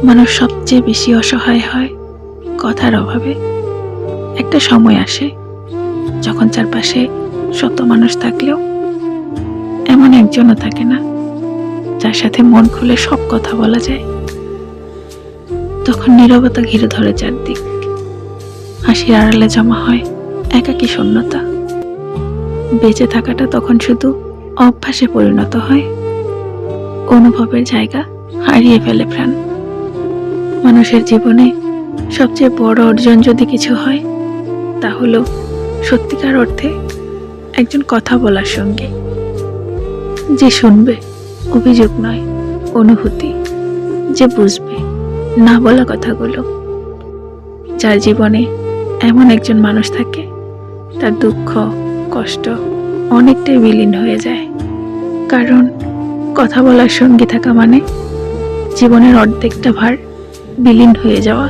মানুষ সবচেয়ে বেশি অসহায় হয় কথার অভাবে। একটা সময় আসে যখন চারপাশে শত মানুষ থাকলেও এমন একজনও থাকে না যার সাথে মন খুলে সব কথা বলা যায়। তখন নীরবতা ঘিরে ধরে চারদিক, হাসির আড়ালে জমা হয় একাকী শূন্যতা। বেঁচে থাকাটা তখন শুধু অভ্যাসে পরিণত হয়, অনুভবের জায়গা হারিয়ে ফেলে প্রাণ। মানুষের জীবনে সবচেয়ে বড় অর্জন যদি কিছু হয়, তা হলো সত্যিকার অর্থে একজন কথা বলার সঙ্গী, যে শুনবে, অভিযোগ নয় অনুভূতি, যে বুঝবে না বলা কথাগুলো। যার জীবনে এমন একজন মানুষ থাকে, তার দুঃখ কষ্ট অনেকটাই বিলীন হয়ে যায়। কারণ কথা বলার সঙ্গী থাকা মানে জীবনের অর্ধেকটা ভার বিলীন হয়ে যাওয়া।